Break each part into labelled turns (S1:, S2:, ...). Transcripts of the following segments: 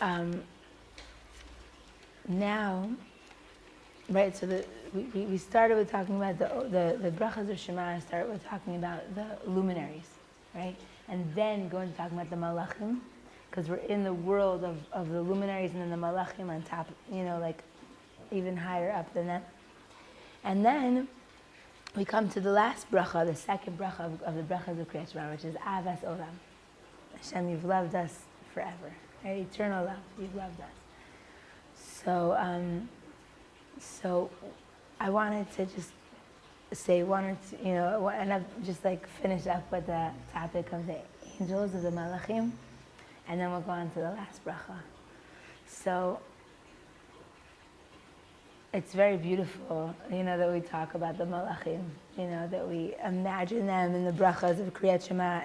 S1: And now, right, so we started with talking about the brachas of Shema, started with talking about the luminaries, right? And then going to talking about the malachim, because we're in the world of the luminaries and then the malachim on top, like even higher up than that. And then we come to the last bracha, the second bracha of the brachas of Kriat Shema, which is Avas Olam. Hashem, you've loved us forever, right? Eternal love, you've loved us. So I wanted to just say one or two, and I've just like finish up with the topic of the angels, of the malachim, and then we'll go on to the last bracha. So it's very beautiful, that we talk about the malachim, that we imagine them in the brachas of Kriat Shema,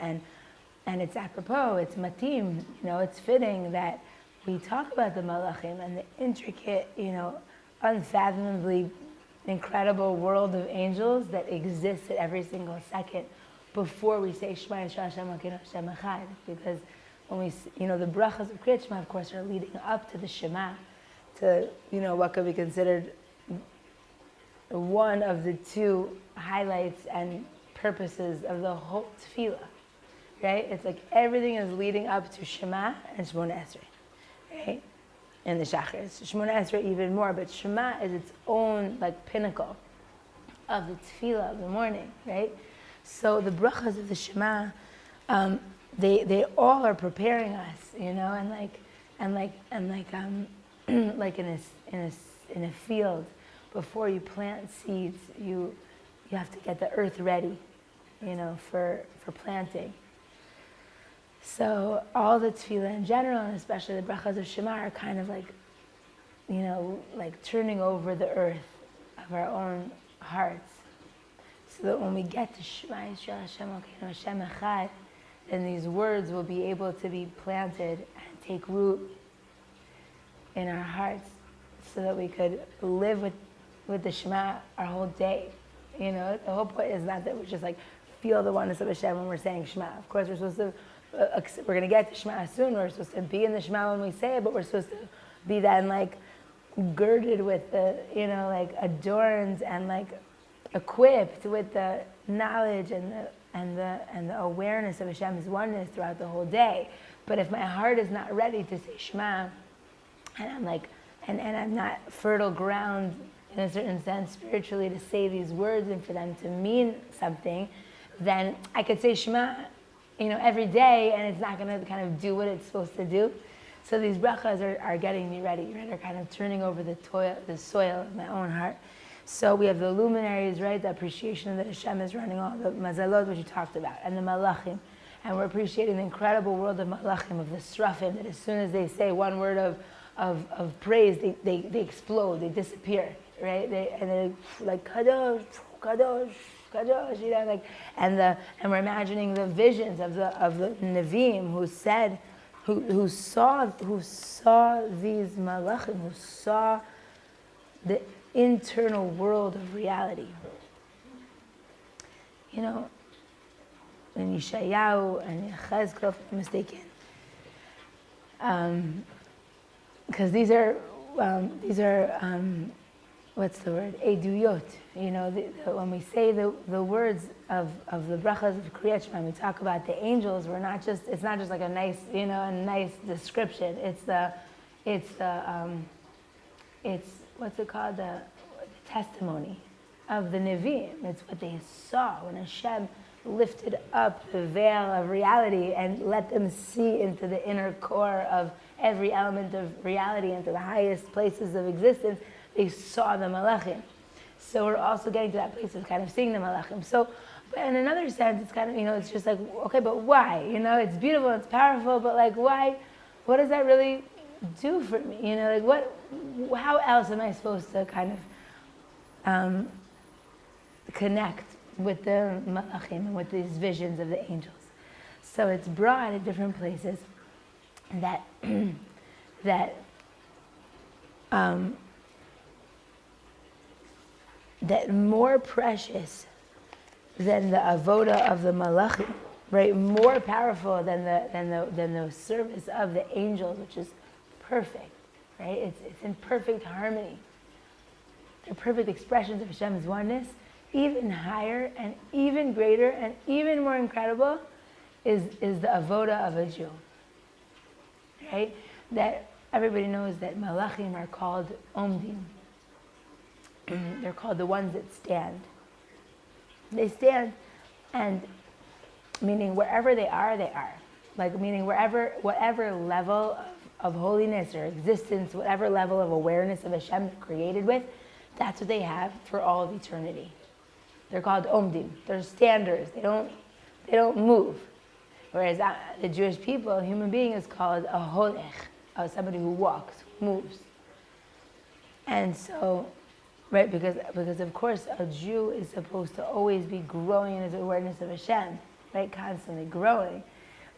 S1: and it's apropos, it's matim, it's fitting that we talk about the malachim and the intricate, unfathomably incredible world of angels that exists at every single second before we say Shema Yisrael Hashem Elokeinu Hashem Echad. Because when we, the brachas of Kriat Shema, of course, are leading up to the Shema, to, what could be considered one of the two highlights and purposes of the whole Tefila, right? It's like everything is leading up to Shema and Shemona Esrei, right? And the Shachris. Shemona Esrei even more, but Shema is its own pinnacle of the Tefillah of the morning, right? So the brachas of the Shema, they all are preparing us, like in a field, before you plant seeds, you have to get the earth ready, for planting. So all the tefillah in general, and especially the brachas of Shema, are kind of like turning over the earth of our own hearts, so that when we get to Shema Yisrael Hashem Elokeinu Hashem Echad, then these words will be able to be planted and take root in our hearts, so that we could live with the Shema our whole day. The whole point is not that we just feel the oneness of Hashem when we're saying Shema. Of course, we're supposed to. We're going to get to Shema soon. We're supposed to be in the Shema when we say it, but we're supposed to be then girded with the, adorned and equipped with the knowledge and the awareness of Hashem's oneness throughout the whole day. But if my heart is not ready to say Shema, and I'm and I'm not fertile ground in a certain sense spiritually to say these words and for them to mean something, then I could say Shema every day, and it's not going to kind of do what it's supposed to do. So these brachas are getting me ready, right? They're kind of turning over the soil of my own heart. So we have the luminaries, right? The appreciation that Hashem is running all the mazalot, which you talked about, and the malachim. And we're appreciating the incredible world of malachim, of the srafim, that as soon as they say one word of praise, they explode, they disappear, right? They're like, kadosh, kadosh, kadosh, and we're imagining the visions of the Nevi'im who saw these malachim, who saw the internal world of reality. In Yeshayahu and Yechezkel, if I'm mistaken, because these are what's the word? Eduyot. When we say the words of the brachas of Kriat Shema, we talk about the angels. It's not just a nice, a nice description. It's what's it called? The testimony of the Nevi'im. It's what they saw when Hashem lifted up the veil of reality and let them see into the inner core of every element of reality, into the highest places of existence. They saw the malachim. So we're also getting to that place of kind of seeing the malachim. So, but in another sense, it's kind of, it's just okay, but why? It's beautiful, it's powerful, but why? What does that really do for me? How else am I supposed to kind of connect with the malachim and with these visions of the angels? So it's brought at different places that more precious than the avoda of the malachim right, more powerful than the service of the angels, which is perfect, right? It's in perfect harmony. They're perfect expressions of Hashem's oneness. Even higher and even greater and even more incredible is the avoda of a Jew, right? That everybody knows that malachim are called omdim. They're called the ones that stand. They stand, and meaning wherever they are, they are. Like meaning whatever level of holiness or existence, whatever level of awareness of Hashem they're created with, that's what they have for all of eternity. They're called omdim. They're standers. They don't move. Whereas the Jewish people, a human being, is called a holech, somebody who walks, moves. And so, right, because of course a Jew is supposed to always be growing in his awareness of Hashem, right, constantly growing.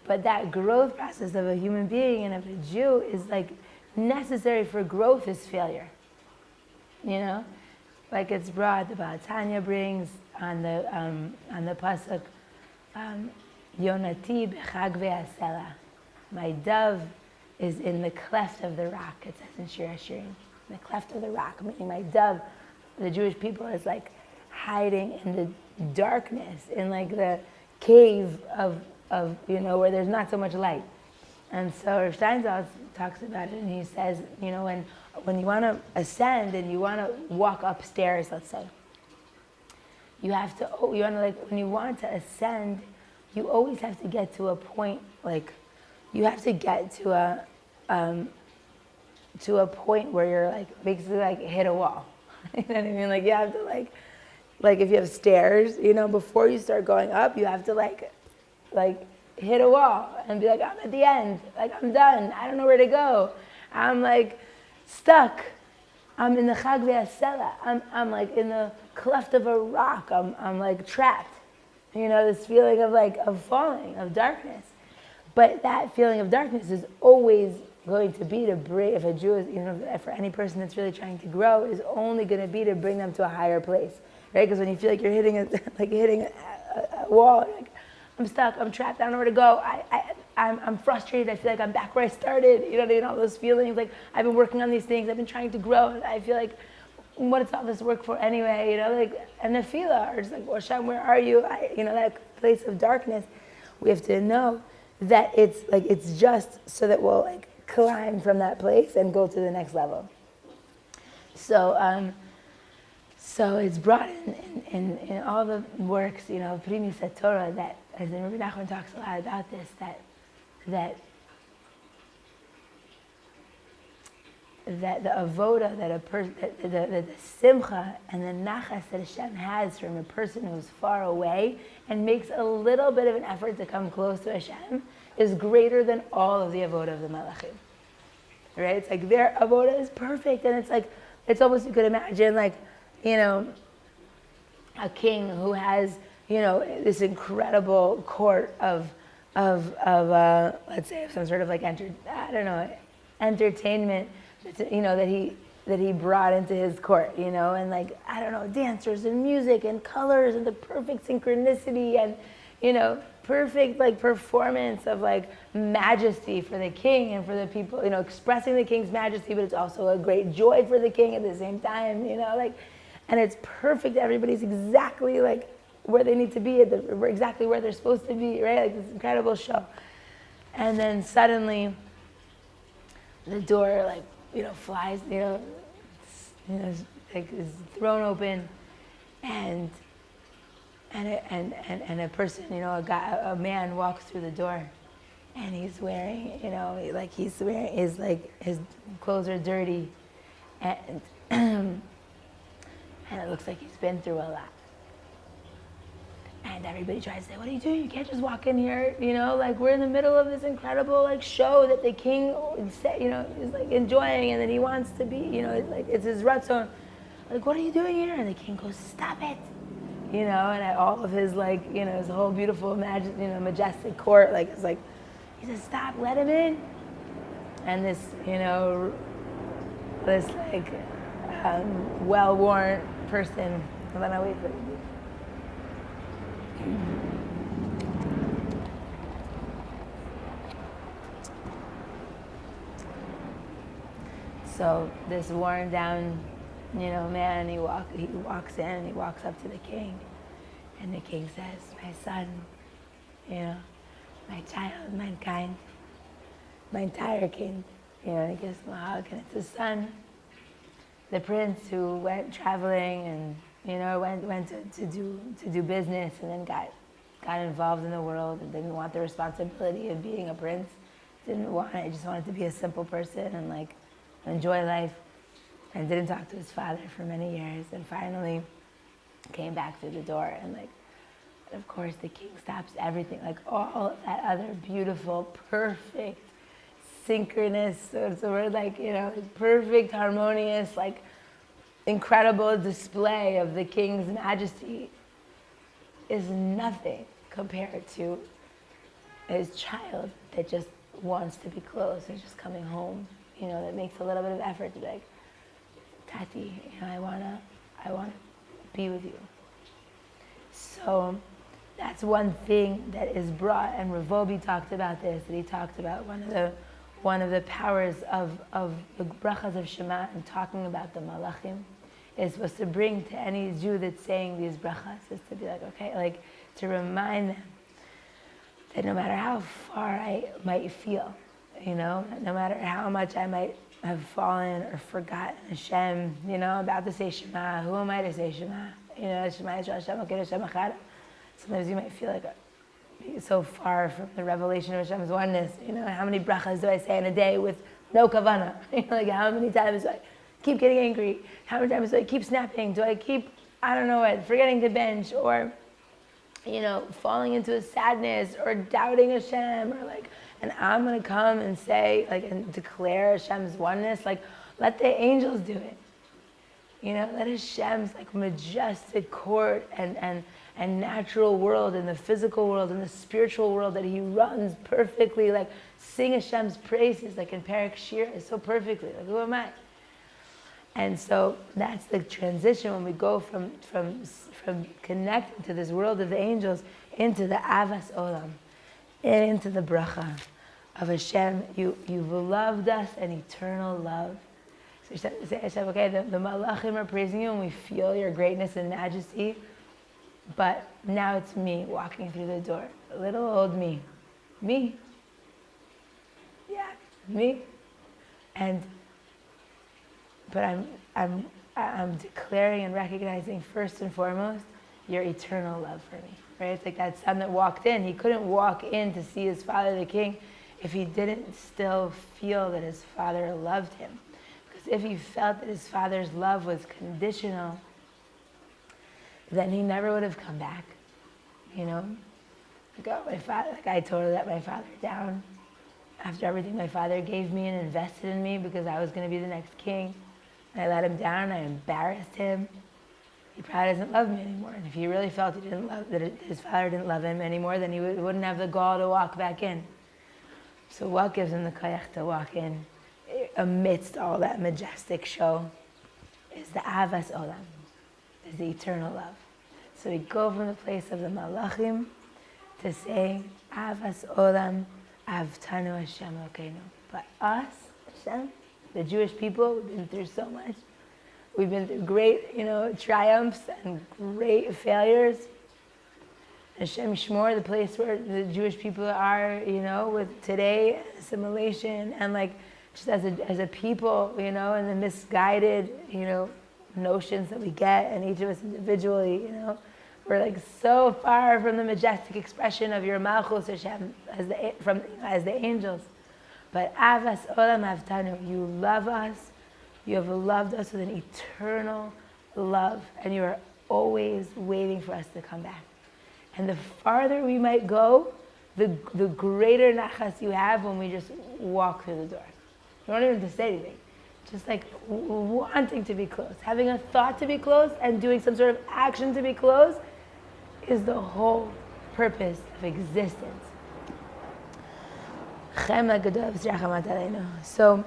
S1: But that growth process of a human being and of a Jew is like necessary for growth is failure. You know, like it's brought, the Baal Tanya brings on the pasuk, Yonati b'chag ve'asela. My dove is in the cleft of the rock. It says in Shir Hashirim, the cleft of the rock, meaning my dove, the Jewish people, is like hiding in the darkness, in like the cave of where there's not so much light. And so Rav Steinsaltz talks about it, and he says, when you want to ascend and you want to walk upstairs, let's say, when you want to ascend, you always have to get to a point, like, you have to get to a point where you're like, basically like hit a wall. You know what I mean? Like you have to like if you have stairs, before you start going up, you have to like hit a wall and be like, I'm at the end, like I'm done, I don't know where to go. I'm like stuck. I'm in the Chag Ve'asela. I'm like in the cleft of a rock. I'm like trapped. This feeling of falling, of darkness. But that feeling of darkness is always going to be to bring, if a Jew is, for any person that's really trying to grow, is only going to be to bring them to a higher place, right? Because when you feel like you're hitting a wall, like, I'm stuck, I'm trapped, I don't know where to go, I'm frustrated, I feel like I'm back where I started, all those feelings, like I've been working on these things, I've been trying to grow, and I feel like, what is all this work for anyway, and Tefila, or just like, well, Hashem, where are you? That place of darkness, we have to know that it's just so that we'll like climb from that place and go to the next level. So it's brought in all the works, Primi Satora, that, as Rabbi Nachman talks a lot about this, that the avoda, the simcha and the nachas that Hashem has from a person who's far away and makes a little bit of an effort to come close to Hashem is greater than all of the avoda of the malachim. Right? It's like their avoda is perfect, and it's like, it's almost, you could imagine like, a king who has, this incredible court of let's say some sort of like entertainment, that he brought into his court, and like, dancers and music and colors and the perfect synchronicity and, perfect like performance of like majesty for the king and for the people, expressing the king's majesty, but it's also a great joy for the king at the same time, and it's perfect. Everybody's exactly like where they need to be, exactly where they're supposed to be, right? Like this incredible show. And then suddenly the door flies, is thrown open, and a person, a man walks through the door, and he's wearing, his clothes are dirty, and it looks like he's been through a lot. And everybody tries to say, what are you doing? You can't just walk in here, we're in the middle of this incredible show that the king is enjoying, and that he wants to be, it's his Rebbetzin. What are you doing here? And the king goes, stop it. And at all of his his whole beautiful majestic court, he says, stop, let him in. And this, this well-worn person, hold on, I'll wait for you. So this worn down, man, he walks in and he walks up to the king. And the king says, my son, my child, mankind, my entire king. And he gives him a hug, and it's his son, the prince who went traveling and, went to do business and then got involved in the world and didn't want the responsibility of being a prince. Didn't want it, just wanted to be a simple person and enjoy life, and didn't talk to his father for many years, and finally came back through the door, and of course the king stops everything, all of that other beautiful, perfect, synchronous, so it's a word perfect, harmonious, incredible display of the king's majesty is nothing compared to his child that just wants to be close and just coming home, that makes a little bit of effort to be like, Tati, I wanna be with you. So that's one thing that is brought, and Ravobi talked about this, that he talked about one of the powers of the brachas of Shema and talking about the malachim is supposed to bring to any Jew that's saying these brachas, is to be to remind them that no matter how far I might feel, no matter how much I might have fallen or forgotten Hashem, I'm about to say Shema, who am I to say Shema? Shema Yisrael Hashem Elokeinu Hashem Echad. Sometimes you might feel so far from the revelation of Hashem's oneness. How many brachas do I say in a day with no kavanah? How many times do I keep getting angry? How many times do I keep snapping? Do I keep, forgetting to bench, or, falling into a sadness, or doubting Hashem, or and I'm going to come and say, and declare Hashem's oneness, let the angels do it. Let Hashem's majestic court and natural world, and the physical world, and the spiritual world that He runs perfectly, sing Hashem's praises, in Perek Shir, so perfectly, who am I? And so that's the transition when we go from connecting to this world of the angels into the Avas Olam, and into the bracha of Hashem. You've loved us an eternal love. So say, Hashem, okay, the malachim are praising you, and we feel your greatness and majesty, but now it's me walking through the door, little old me. Yeah, me. But I'm declaring and recognizing first and foremost your eternal love for me, right? It's like that son that walked in. He couldn't walk in to see his father, the king, if he didn't still feel that his father loved him. Because if he felt that his father's love was conditional, then he never would have come back, I totally let my father down after everything my father gave me and invested in me because I was going to be the next king. I let him down, I embarrassed him. He probably doesn't love me anymore. And if he really felt that his father didn't love him anymore, then he wouldn't have the gall to walk back in. So what gives him the koyach to walk in amidst all that majestic show is the Avas Olam, is the eternal love. So we go from the place of the malachim to saying, Avas Olam, Avtanu Hashem Elokeinu. But us, Hashem, the Jewish people, we've been through so much. We've been through great, triumphs and great failures. Hashem Shmor, the place where the Jewish people are, with today, assimilation, and just as a people, and the misguided, notions that we get, and each of us individually, we're so far from the majestic expression of your Malchus Hashem as the angels. But Avas Olam Avtanu, you love us, you have loved us with an eternal love, and you are always waiting for us to come back. And the farther we might go, the greater nachas you have when we just walk through the door. You don't even have to say anything. Just wanting to be close. Having a thought to be close and doing some sort of action to be close is the whole purpose of existence. So,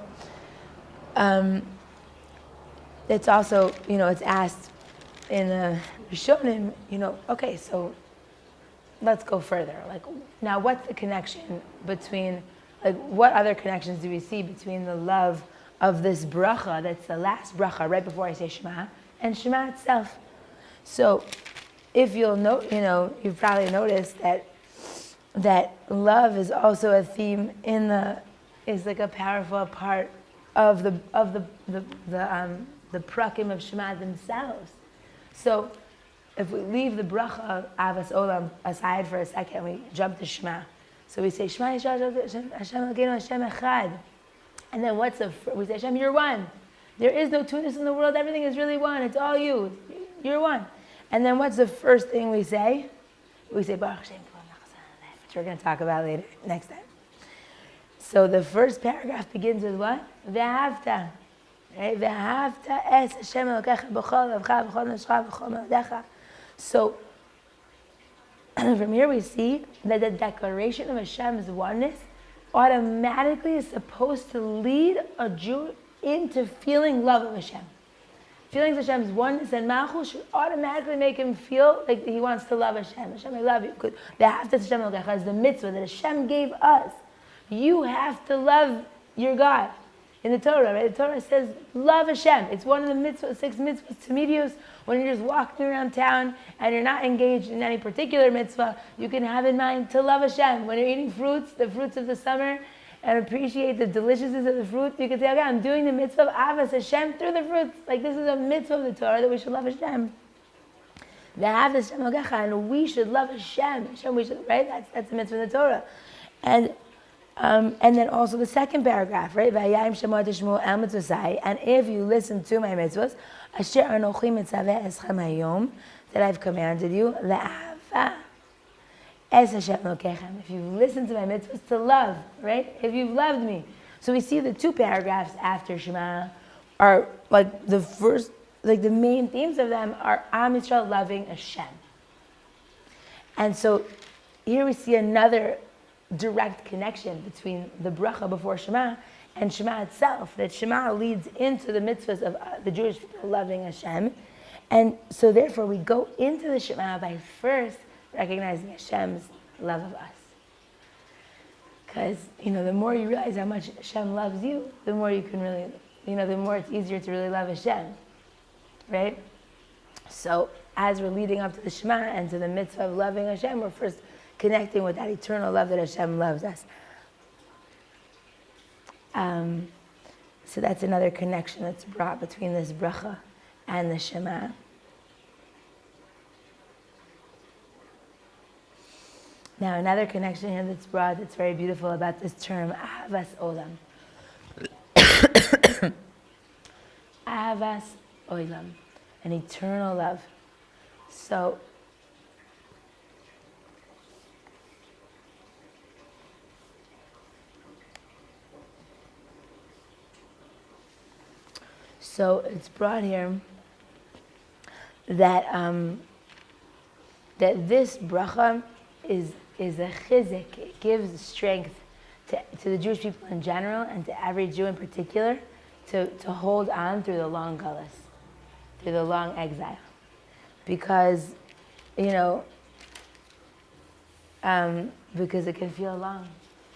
S1: it's also, it's asked in the Rishonim, okay, so let's go further. Now what's the connection between, what other connections do we see between the love of this bracha, that's the last bracha right before I say Shema, and Shema itself. So if you'll note, you've probably noticed that love is also a theme is like a powerful part of the prakim of Shema themselves. So if we leave the bracha of Avas Olam aside for a second, we jump to Shema. So we say Shema Yisrael Hashem Elokeinu Hashem Echad. And then we say Hashem, you're one. There is no two-ness in the world. Everything is really one. It's all you. You're one. And then what's the first thing we say? We say Baruch Hashem, which we're going to talk about later, next time. So the first paragraph begins with what? Ve'ahavta. Right? Ve'ahavta es Hashem Elokecha b'chol avcha b'chol nafshecha b'chol me'odecha. So from here we see that the declaration of Hashem's oneness automatically is supposed to lead a Jew into feeling love of Hashem. Feelings of Hashem's oneness and malchus should automatically make him feel like he wants to love Hashem. Hashem, I love you. Be'ahavta Hashem Elokecha is the mitzvah that Hashem gave us. You have to love your God. In the Torah, right? The Torah says, love Hashem. It's one of the mitzvahs, 6 mitzvahs, tzimidios. When you're just walking around town and you're not engaged in any particular mitzvah, you can have in mind to love Hashem. When you're eating fruits, the fruits of the summer, and appreciate the deliciousness of the fruit, you can say, okay, I'm doing the mitzvah of Avas Hashem through the fruits. Like this is a mitzvah of the Torah that we should love Hashem. And we should love Hashem. Hashem, we should, right? That's the mitzvah of the Torah. And then also the second paragraph, right? And if you listen to my mitzvahs, that I've commanded you, if you listen to my mitzvahs, to love, right? If you've loved me. So we see the 2 paragraphs after Shema are like the first, like the main themes of them are Am Yisrael loving Hashem. And so here we see another direct connection between the bracha before Shema and Shema itself, that Shema leads into the mitzvahs of the Jewish people loving Hashem. And so therefore we go into the Shema by first recognizing Hashem's love of us. Because, the more you realize how much Hashem loves you, the more you can really, the more it's easier to really love Hashem, right? So as we're leading up to the Shema and to the mitzvah of loving Hashem, we're first connecting with that eternal love that Hashem loves us. So that's another connection that's brought between this bracha and the Shema. Now another connection here that's brought that's very beautiful about this term, Ahavas Olam. Ahavas Olam, an eternal love. So it's brought here that that this bracha is a chizik. It gives strength to the Jewish people in general and to every Jew in particular to hold on through the long galus, through the long exile. Because, because it can feel long,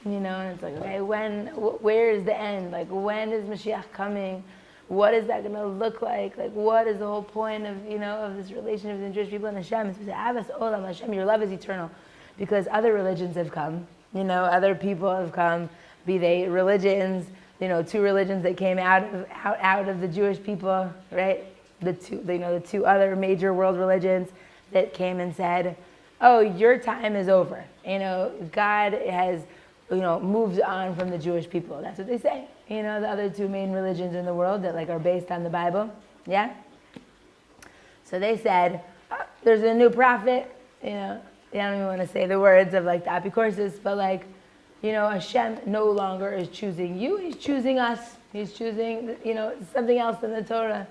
S1: and it's like, okay, where is the end? Like, when is Mashiach coming? What is that going to look like? Like, what is the whole point of, of this relationship with the Jewish people and Hashem? It's to say, Avas Olam Hashem, your love is eternal. Because other religions have come, other people have come, be they religions, 2 religions that came out of the Jewish people, right? The 2 other major world religions that came and said, oh, your time is over. God has, moved on from the Jewish people. That's what they say. The other 2 main religions in the world that are based on the Bible. Yeah? So they said, oh, there's a new prophet. I don't even want to say the words of the Apikoursis, but Hashem no longer is choosing you. He's choosing us. He's choosing, something else than the Torah.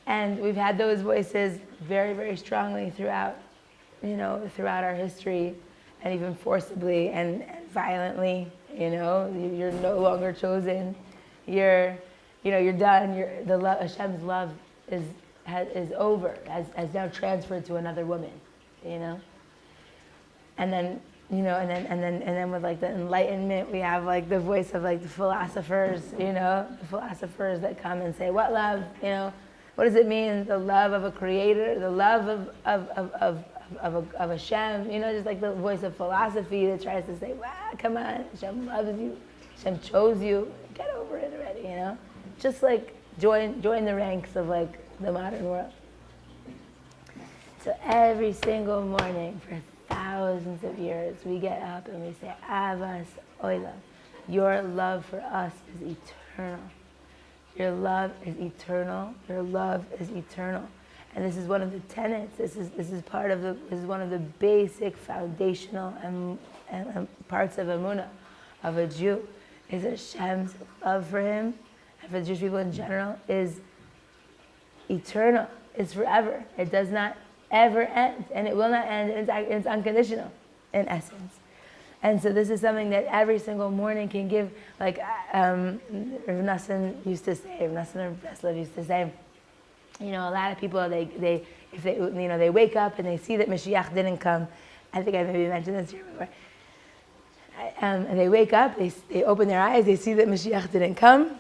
S1: And we've had those voices very, very strongly throughout our history, and even forcibly and violently. You're no longer chosen. You're done. Hashem's love is over. Has now transferred to another woman. And then and then with like the enlightenment, we have like the voice of like the philosophers, the philosophers that come and say, what love, what does it mean? The love of a creator, the love of Hashem, just like the voice of philosophy that tries to say, wow, come on, Hashem loves you, Hashem chose you, get over it already, just like join the ranks of like the modern world. So every single morning for thousands of years, we get up and we say, Avas Olam, your love for us is eternal. Your love is eternal. Your love is eternal. And this is one of the tenets. This is one of the basic foundational and parts of Emunah of a Jew, is that Hashem's love for him and for the Jewish people in general is eternal. It's forever. It does not ever end, and it will not end. It's unconditional in essence. And so this is something that every single morning can give, like Rav Nassan used to say, Rav Nassan or Breslov used to say, a lot of people, if they wake up and they see that Mashiach didn't come. I think I maybe mentioned this here before. And they wake up, they open their eyes, they see that Mashiach didn't come.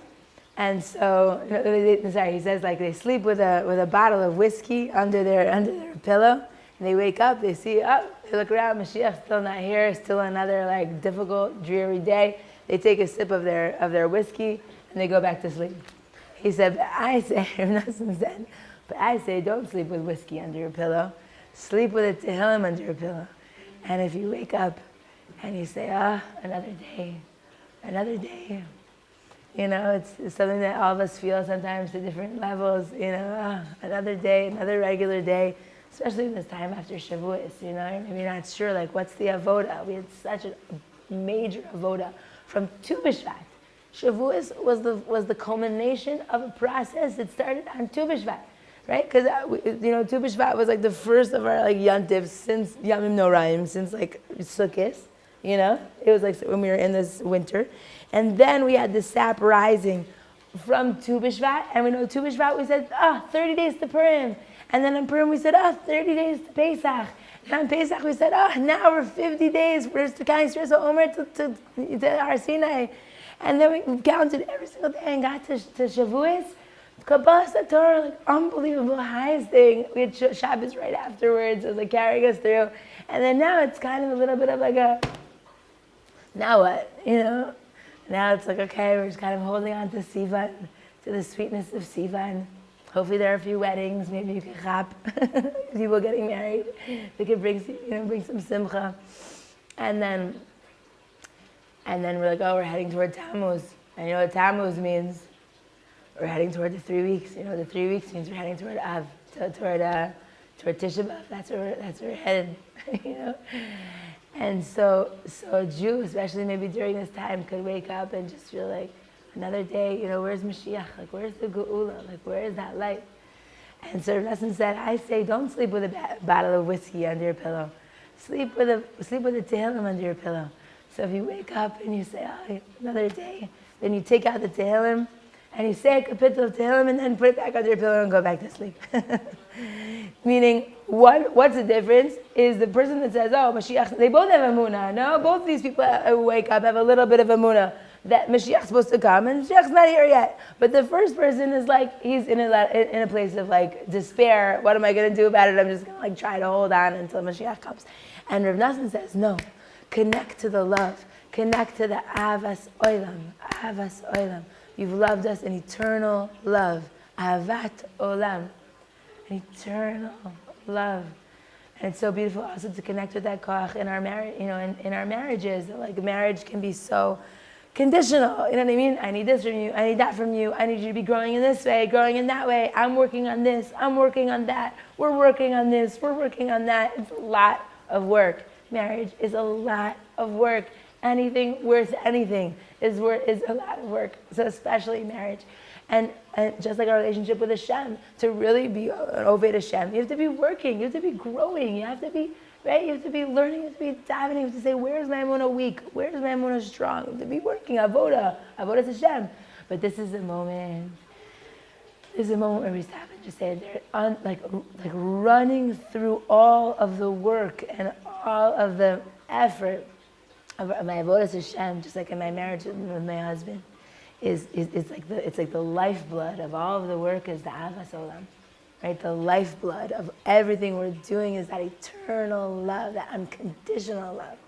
S1: And so, he says like they sleep with a bottle of whiskey under their pillow, and they wake up, they see, they look around, Mashiach's still not here, still another like difficult, dreary day. They take a sip of their whiskey, and they go back to sleep. He said, but I say, don't sleep with whiskey under your pillow. Sleep with a tehillim under your pillow. And if you wake up and you say, another day. It's something that all of us feel sometimes to different levels, another day, another regular day, especially in this time after Shavuos, you're maybe not sure, like, what's the avoda? We had such a major avoda from Tu B'Shvat. Shavuos was the culmination of a process that started on Tu B'Shvat, right? Because, Tu B'Shvat was like the first of our like yantivs since Yamim Noraim, since like Sukkot, It was like when we were in this winter. And then we had the sap rising from Tu B'Shvat, and we know Tu B'Shvat, we said, 30 days to Purim. And then on Purim we said, 30 days to Pesach. And on Pesach we said, now we're 50 days, we're Kais Yisrael Omer to Har Sinai. And then we counted every single day and got to Shavuos. Kabbalah Torah, like unbelievable highest thing. We had Shabbos right afterwards, it was like carrying us through. And then now it's kind of a little bit of like now what, Now it's like, okay, we're just kind of holding on to Sivan, to the sweetness of Sivan. Hopefully there are a few weddings, maybe you can chap, people getting married. They could bring some simcha. And then we're like, we're heading toward Tammuz. And you know what Tammuz means? We're heading toward the 3 weeks. The 3 weeks means we're heading toward Av, toward Tisha B'Av. That's where we're headed, And so a Jew, especially maybe during this time, could wake up and just feel like another day, where's Mashiach? Like, where's the Geula? Like, where is that light? And so Rav Nassan said, I say, don't sleep with a bottle of whiskey under your pillow. Sleep with a tehillim under your pillow. So if you wake up and you say, another day, then you take out the tehillim and you say a kapitel of tehillim and then put it back under your pillow and go back to sleep. Meaning, what's the difference is the person that says, Mashiach, they both have emunah. No, both of these people wake up, have a little bit of emunah that Mashiach's supposed to come, and Mashiach's not here yet. But the first person is like, he's in a place of like despair. What am I going to do about it? I'm just going to like try to hold on until Mashiach comes. And Rav Nassan says, no, connect to the love. Connect to the Avas Olam. Avas Olam. You've loved us in eternal love. Avat Olam. An eternal love. And it's so beautiful also to connect with that koach in our marriage, in our marriages. Like marriage can be so conditional. You know what I mean? I need this from you. I need that from you. I need you to be growing in this way, growing in that way. I'm working on this. I'm working on that. We're working on this. We're working on that. It's a lot of work. Marriage is a lot of work. Anything worth anything is a lot of work. So especially marriage. And just like our relationship with Hashem, to really be an Oved Hashem, you have to be working, you have to be growing, you have to be, right? You have to be learning, you have to be davening, you have to say, where's my emunah weak? Where's my emunah strong? You have to be working, avoda Hashem. But this is the moment. This is the moment where we stop and just say, they're like running through all of the work and all of the effort of my avodas Hashem, just like in my marriage with my husband, is it's like the lifeblood of all of the work is the Avas Olam, right? The lifeblood of everything we're doing is that eternal love, that unconditional love.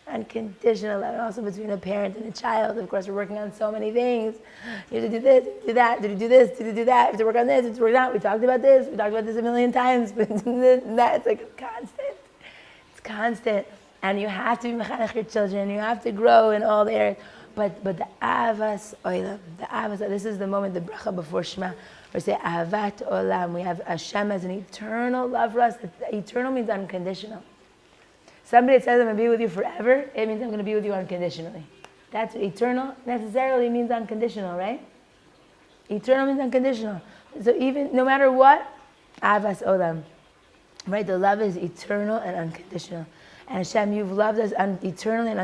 S1: Unconditional love, and also between a parent and a child. Of course, we're working on so many things. You have to do this, do that, do this, do that. You have to work on this, you have to work on that. We talked about this a million times. But this and that, it's like constant. It's constant. And you have to be mechanech your children. You have to grow in all the areas. But the avas olam, this is the moment, the bracha before Shema, we say ahavat olam. We have Hashem as an eternal love for us. Eternal means unconditional. Somebody says I'm going to be with you forever, it means I'm going to be with you unconditionally. That's what eternal necessarily means unconditional, right? Eternal means unconditional. So even, no matter what, avas olam, right? The love is eternal and unconditional. And Hashem, you've loved us eternally and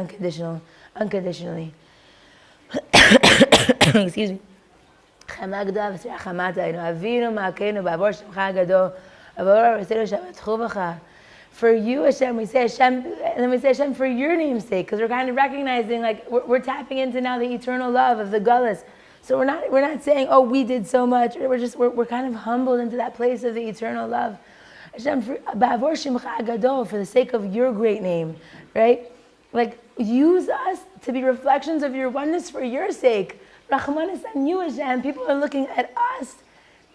S1: unconditionally. Excuse me. For you, Hashem, we say Hashem, and then we say Hashem for your name's sake, because we're kind of recognizing, like, we're tapping into now the eternal love of the gullus. So we're not saying, oh, we did so much. We're kind of humbled into that place of the eternal love. Hashem, for the sake of your great name, right? Like, use us to be reflections of your oneness for your sake. Rachmanis on you, Hashem. People are looking at us,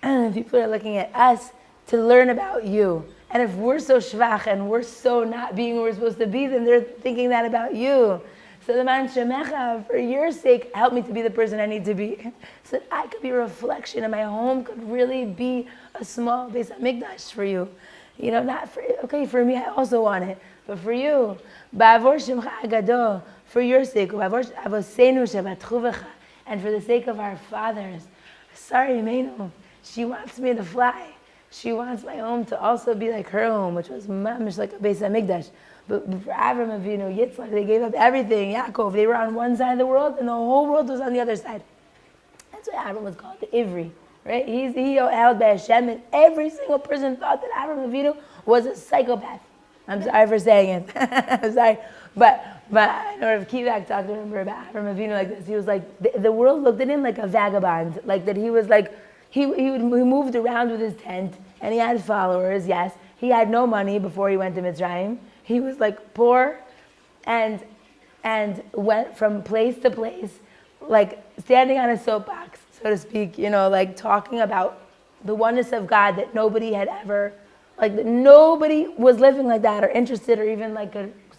S1: and people are looking at us to learn about you. And if we're so shvach and we're so not being who we're supposed to be, then they're thinking that about you. So the man shemecha, for your sake, help me to be the person I need to be. So that I could be a reflection and my home could really be a small Beis HaMikdash for you. You know, not for, okay, for me, I also want it. But for you, ba'avor shemcha agado, for your sake, and for the sake of our fathers. Sorry, Meinu, she wants me to fly. She wants my home to also be like her home, which was mamish like a Beis HaMikdash. But for Avram Avinu, Yitzchak, they gave up everything. Yaakov, they were on one side of the world, and the whole world was on the other side. That's why Avram was called the Ivri, right? He held by Hashem, and every single person thought that Avram Avinu was a psychopath. I'm sorry for saying it. I'm sorry, but I know Rav Kivak talked to him about Avram Avinu like this. He was like, the world looked at him like a vagabond, like that he was like. He moved around with his tent, and he had followers, yes. He had no money before he went to Mitzrayim. He was like poor and went from place to place, like standing on a soapbox, so to speak, you know, like talking about the oneness of God that nobody had ever, like nobody was living like that or interested or even like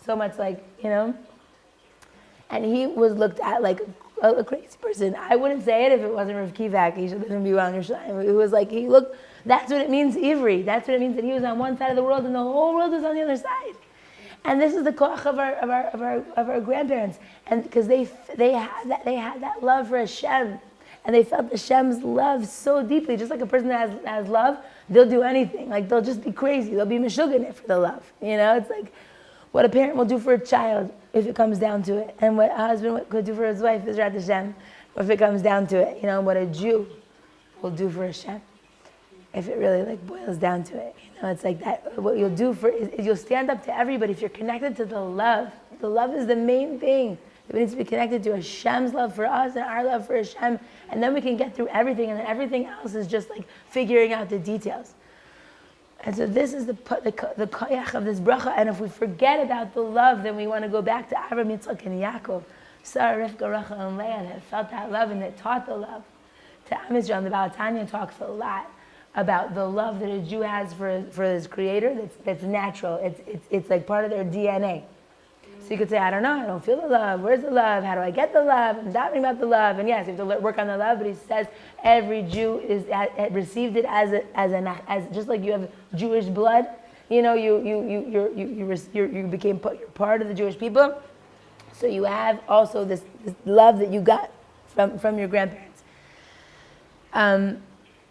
S1: so much like, you know. And he was looked at like a crazy person. I wouldn't say it if it wasn't Rav Kivak. He should live and be well in Yerushalayim. It was like he looked. That's what it means, Ivri. That's what it means that he was on one side of the world and the whole world was on the other side. And this is the koach of our grandparents, and because they had that love for Hashem, and they felt Hashem's love so deeply. Just like a person that has love, they'll do anything. Like they'll just be crazy. They'll be meshuggah for the love. You know, it's like what a parent will do for a child if it comes down to it, and what a husband could do for his wife is Rat Hashem, if it comes down to it. You know, what a Jew will do for Hashem, if it really like boils down to it. You know, it's like that. What you'll do is you'll stand up to everybody if you're connected to the love. The love is the main thing. We need to be connected to Hashem's love for us and our love for Hashem, and then we can get through everything, and then everything else is just like figuring out the details. And so this is the koyach of this bracha. And if we forget about the love, then we want to go back to Avraham, Yitzchak, and Yaakov, Sara, Rivka, Rachel, and Leah, that felt that love and that taught the love to Am Yisrael. And the Baal Tanya talks a lot about the love that a Jew has for his Creator. That's natural. It's like part of their DNA. So you could say, I don't know, I don't feel the love. Where's the love? How do I get the love? I'm doubting about the love. And yes, you have to work on the love. But he says every Jew had received it as just like you have Jewish blood. You know, you became you're part of the Jewish people. So you have also this love that you got from your grandparents.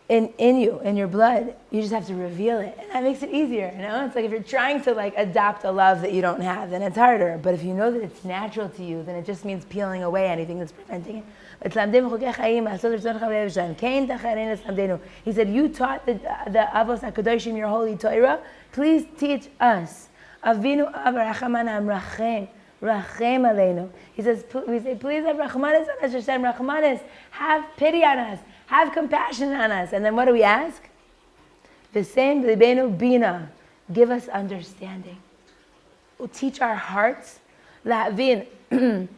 S1: In you, in your blood, you just have to reveal it, and that makes it easier. You know, it's like if you're trying to like adopt a love that you don't have, then it's harder. But if you know that it's natural to you, then it just means peeling away anything that's preventing it. He said, you taught the Avos HaKadoshim your holy Torah. Please teach us Avinu Avraham Rachem. Rachem Aleinu. He says, we say, please have Rachmanis on us, Hashem, Rachmanis. Have pity on us. Have compassion on us. And then what do we ask? V'sein b'libeinu bina. Give us understanding. Teach our hearts. Lahavin. Tein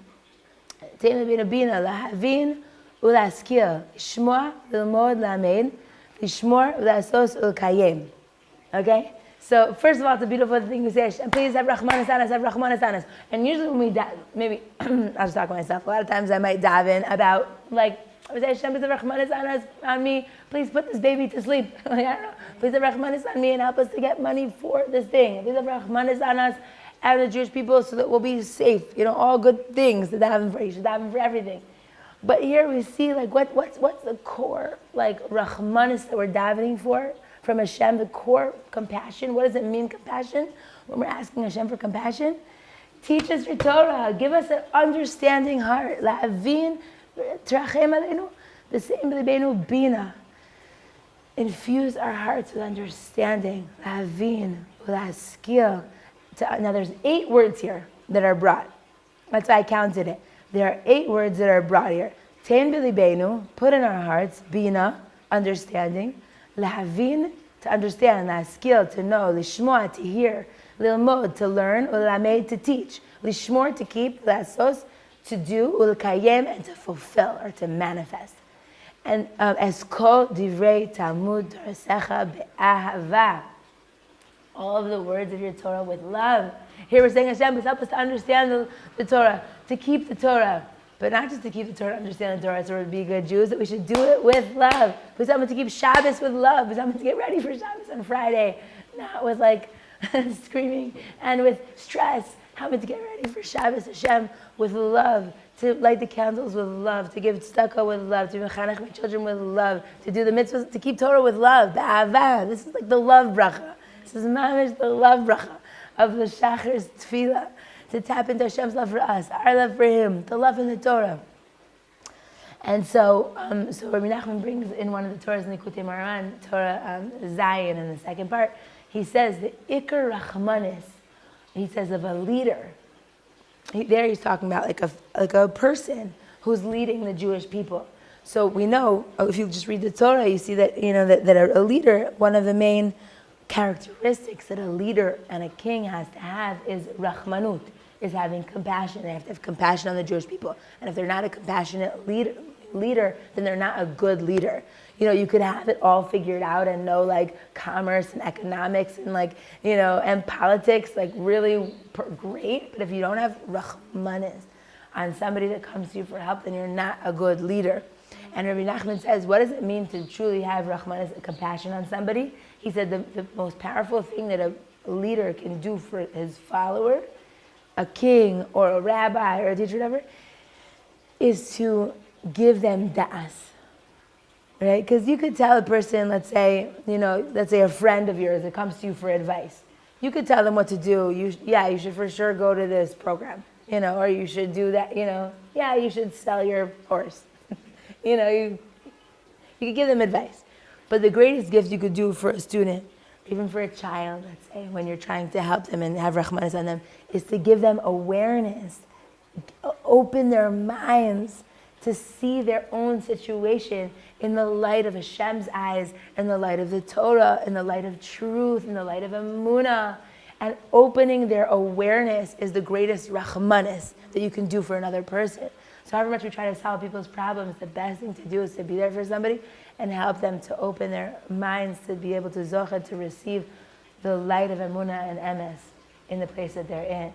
S1: b'libeinu bina. Lahavin u'laskil. Lishmoa v'lmod lamed. Lishmor v'lasos u'kayem. Okay? So first of all, it's a beautiful thing to say, please have Rachmanis on us, have Rachmanis on us. And usually when we maybe, I'll just talk to myself, a lot of times I might dive in about, like, I would say, Hashem, please have Rachmanis on us, on me, please put this baby to sleep. Like, I don't know, please have Rachmanis on me and help us to get money for this thing. Please have Rachmanis on us and the Jewish people so that we'll be safe. You know, all good things to daven for. You should daven for everything. But here we see, like, what's the core, like, Rachmanis that we're davening for? From Hashem, the core compassion. What does it mean, compassion? When we're asking Hashem for compassion, teach us your Torah. Give us an understanding heart. La'avin, trachem aleinu, v'sein b'libeinu bina. Infuse our hearts with understanding. La'avin, la'askil. Now there's 8 words here that are brought. That's why I counted it. There are 8 words that are brought here. Tein b'libeinu, put in our hearts, bina, understanding. Lahavin, to understand, laskil, to know, lishmoa, to hear, lilmod, to learn, ulamed, to teach, lishmor, to keep, lasos, to do, ulkayem, and to fulfill, or to manifest. And as kol divrei Talmud Torasecha be'ahava, all of the words of your Torah with love. Here we're saying, Hashem, please help us to understand the Torah, to keep the Torah. But not just to keep the Torah, understand the Torah, so to be good Jews, that we should do it with love. Please help me to keep Shabbos with love. Please help me to get ready for Shabbos on Friday, not with like screaming and with stress. Help me to get ready for Shabbos, Hashem, with love, to light the candles with love, to give tzedakah with love, to mechanech my children with love, to do the mitzvahs, to keep Torah with love, the avah. This is like the love bracha. This is mamish the love bracha of the Shachar's Tefila. To tap into Hashem's love for us, our love for Him, the love in the Torah. And so Rabbi Nachman brings in one of the Torahs in the Likutei Moharan, Torah Zion, in the second part, he says the Ikar Rachmanis, he says of a leader. There he's talking about like a person who's leading the Jewish people. So we know, if you just read the Torah, you see that, you know, that a leader, one of the main characteristics that a leader and a king has to have is Rachmanut, is having compassion. They have to have compassion on the Jewish people. And if they're not a compassionate leader, then they're not a good leader. You know, you could have it all figured out and know like commerce and economics and like, you know, and politics, like really great. But if you don't have Rachmanis on somebody that comes to you for help, then you're not a good leader. And Rabbi Nachman says, what does it mean to truly have Rachmanis, compassion on somebody? He said the most powerful thing that a leader can do for his follower, a king or a rabbi or a teacher, whatever, is to give them da'as, right? Because you could tell a person, let's say a friend of yours that comes to you for advice. You could tell them what to do. You should for sure go to this program, you know, or you should do that, you know. Yeah, you should sell your horse. You know, you could give them advice. But the greatest gift you could do for a student, even for a child, let's say, when you're trying to help them and have Rachmanis on them, is to give them awareness, open their minds to see their own situation in the light of Hashem's eyes, in the light of the Torah, in the light of truth, in the light of Emunah. And opening their awareness is the greatest Rachmanis that you can do for another person. So however much we try to solve people's problems, the best thing to do is to be there for somebody and help them to open their minds to be able to zocha, to receive the light of Emunah and Emes in the place that they're in.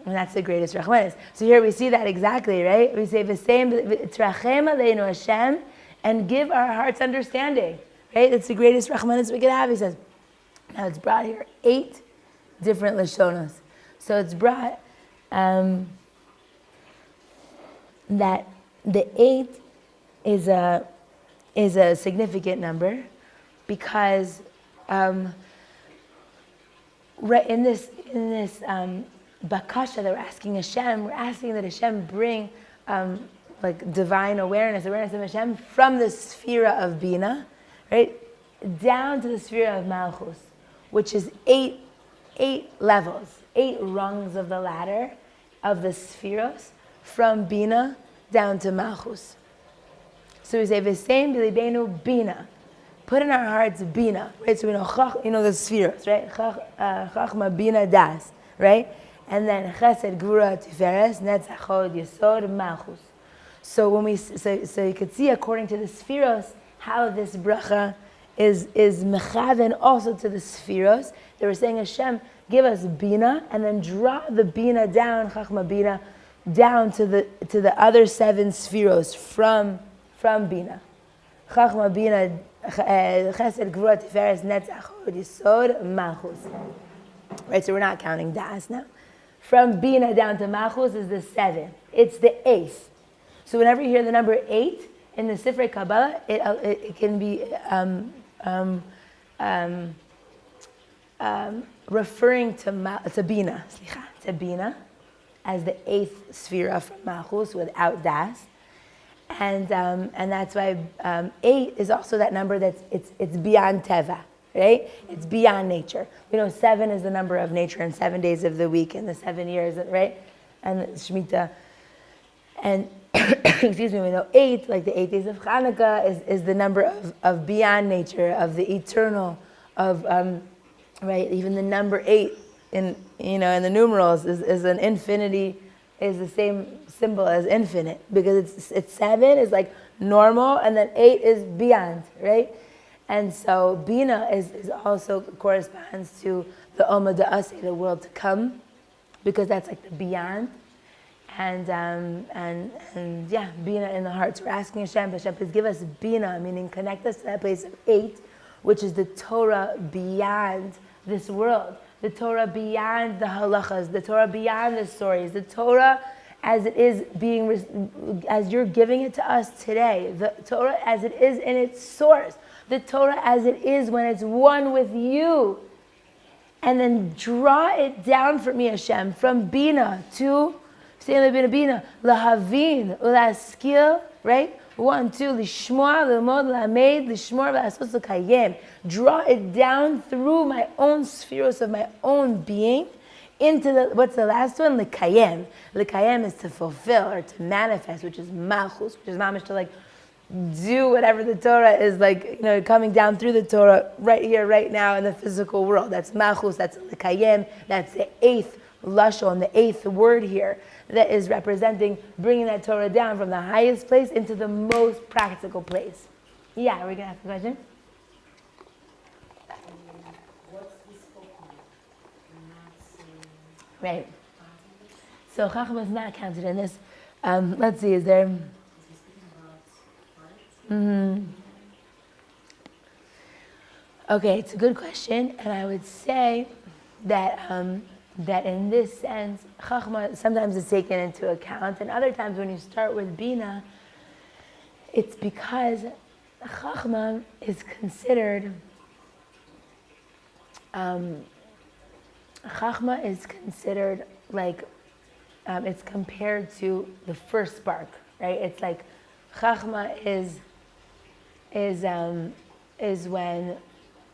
S1: And that's the greatest Rachmanis. So here we see that exactly, right? We say, V'seim Trachem Aleinu Hashem, and give our hearts understanding, right? It's the greatest Rachmanis we could have, he says. Now it's brought here 8 different Lashonos. So it's brought that the 8 is a significant number because right in this bakasha that we're asking Hashem, we're asking that Hashem bring like divine awareness of Hashem from the sphera of Bina, right, down to the sphera of Malchus, which is 8 8 levels, 8 rungs of the ladder of the spheros from Bina down to Malchus. So we say, V'sein b'libeinu Bina. Put in our hearts Bina, right? So we know, the spheros, right? Chachma, Bina, Das, right? And then Chesed, Gvura, Tiferes, Netzach, Hod, Yesod, Malchus. So when so you could see according to the spheros how this bracha is mechaven also to the spheros. They were saying, Hashem, give us Bina, and then draw the Bina down, Chachma Bina, down to the other 7 spheros from Bina. Chachma Bina, Chesed, Gvura, Tiferes, Netzach, Hod, Yesod, Malchus. Right, so we're not counting Das now. From Bina down to Malchus is the 7. It's the 8th. So whenever you hear the number 8 in the Sifrei Kabbalah, it can be referring to Bina, to Bina, as the 8th sphera from Malchus without Das. And that's why 8 is also that number that's it's beyond Teva, right? It's beyond nature. We know 7 is the number of nature and 7 days of the week and the 7 years, right? And Shemitah. And excuse me, we know 8, like the 8 days of Hanukkah, is the number of beyond nature, of the eternal, of right. Even the number 8 in the numerals is an infinity, is the same symbol as infinite, because it's 7 is like normal, and then 8 is beyond, right? And so Bina is also corresponds to the Oma Da'aseh, the world to come, because that's like the beyond. And Bina in the heart. So we're asking Hashem, please give us Bina, meaning connect us to that place of 8, which is the Torah beyond this world, the Torah beyond the halachas, the Torah beyond the stories, the Torah as it is as you're giving it to us today, the Torah as it is in its source, the Torah as it is when it's one with you. And then draw it down for me, Hashem, from Bina to Bina, lahavin, ulaskil, right? 1, 2, lishmoa, lemod, lamed, lishmor, v'asos l'kayem. Draw it down through my own spheros of my own being into what's the last one? L'kayem. L'kayem is to fulfill or to manifest, which is malchus, which is mamish to like do whatever the Torah is like, coming down through the Torah right here, right now in the physical world. That's malchus, that's l'kayem, that's the 8th lashon, the 8th word here, that is representing bringing that Torah down from the highest place into the most practical place. Yeah, are we going to ask a question?
S2: What's the spoken?
S1: Right. So Chachma is not counted in this. Let's see, is there...
S2: Is he speaking about heart?
S1: Okay, it's a good question, and I would say that that in this sense, Chachma sometimes is taken into account, and other times when you start with Bina, it's because Chachma is considered, like, it's compared to the first spark, right? It's like Chachma is when